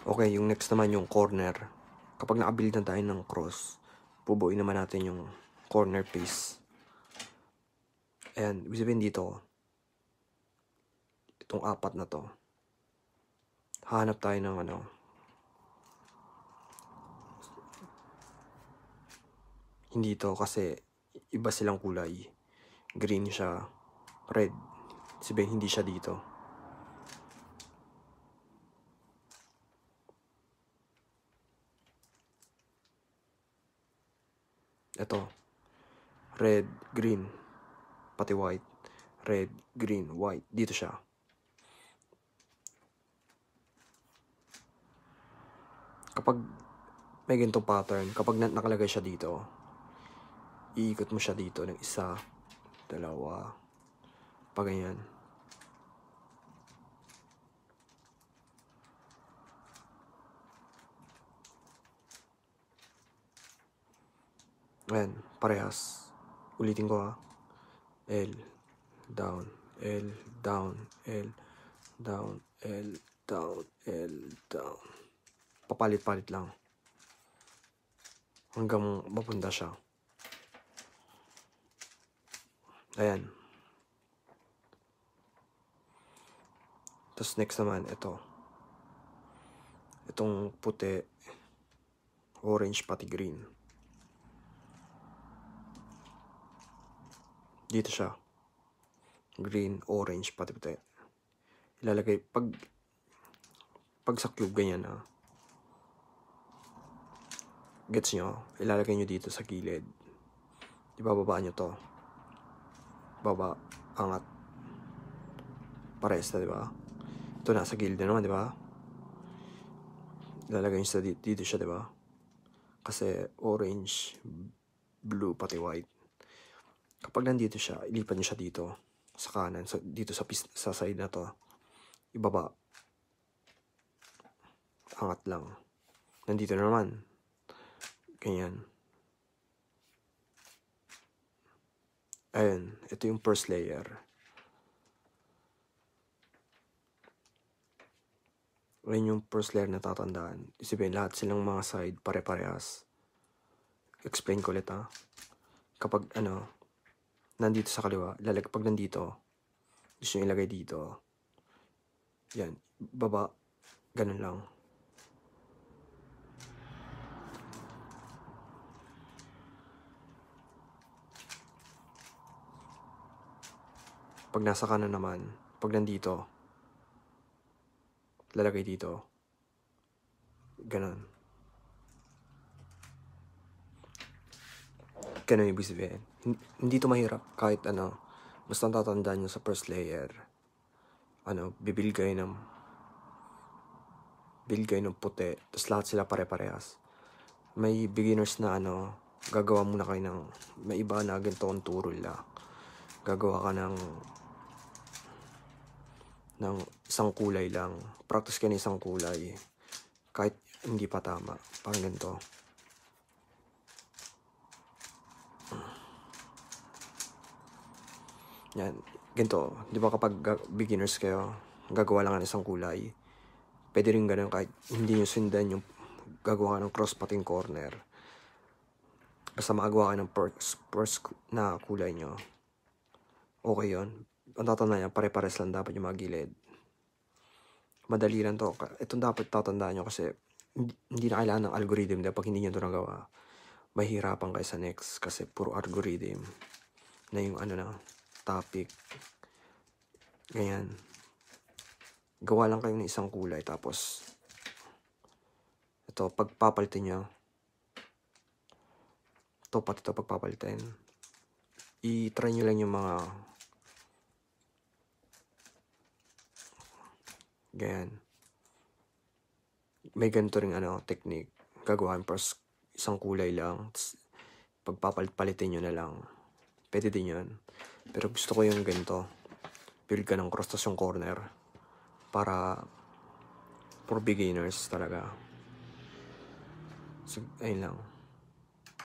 Okay, yung next naman yung corner. Kapag nakabuild na tayo ng cross, bubuuin naman natin yung corner piece. Ayan, ibig sabihin dito, itong apat na to, hahanap tayo ng hindi to kasi iba silang kulay. Green siya, red. Sabihin hindi siya dito. Ito, red, green, pati white. Red, green, white. Dito siya. Kapag may ganitong pattern, kapag nakalagay siya dito, iikot mo siya dito ng isa, dalawa, pa ganyan. Ayan, parehas. Ulitin ko ha. L, down, L, down, L, down, L, down, L, down. Papalit-palit lang. Hanggang mapunta siya. Ayan. Tapos next naman, ito. Itong puti, orange, pati green. Dito siya. Green, orange, pati puti. Ilalagay, pag sa cube, ganyan ha. Gets nyo? Ilalagay nyo dito sa gilid. Ibababa nyo to. Baba, angat. Pares na, diba? Ito nasa gilid na naman, diba? Ilalagay nyo sa dito siya, diba? Kasi orange, blue, pati white. Kapag nandito siya, ilipat nyo siya dito. Sa kanan, dito sa side na to. Ibaba. Angat lang. Nandito na naman. Ganyan. Ayun, ito yung first layer. Ayun yung first layer na tatandaan. Isipin, lahat silang mga side pare-parehas. Explain ko ulit ha. Kapag nandito sa kaliwa, pag nandito, gusto nyo ilagay dito. Yan, baba, ganun lang. Pag nasa kanan naman, pag nandito, lalagay dito. Ganun. Ganun ibig sabihin. Hindi to mahirap kahit basta tatandaan nyo sa first layer. Bibuild kayo ng puti, tapos lahat sila pare-parehas. May beginners na gagawa muna kayo ng, may iba na ganito ang turo nila. Gagawa ka ng isang kulay lang. Practice ka ng isang kulay. Kahit hindi pa tama. Parang ganito. Yan. Ganito. Di ba kapag beginners kayo, gagawa lang ng isang kulay. Pwede rin ganun kahit hindi nyo sundan yung gagawa ka ng cross pating corner. Basta makagawa ka ng first na kulay nyo. Okay yun. Ang tatandaan nyo, pare-pares lang dapat yung mga gilid. Madali lang to. Itong dapat tatandaan nyo kasi hindi na kailangan ng algorithm dahil pag hindi nyo ito nagawa, mahirapan kayo sa next kasi puro algorithm na yung topic. Ganyan. Gawa lang kayo ng isang kulay tapos ito, pagpapalitin nyo, ito pati ito pagpapalitin, i-try nyo lang yung mga ganyan. May ganito ring technique. Gagawin first isang kulay lang. Pagpapalit-palitin nyo na lang. Pwede din yun. Pero gusto ko yung ganito. Build ka ng cross tas yung corner. Para for beginners talaga. So, ayun lang.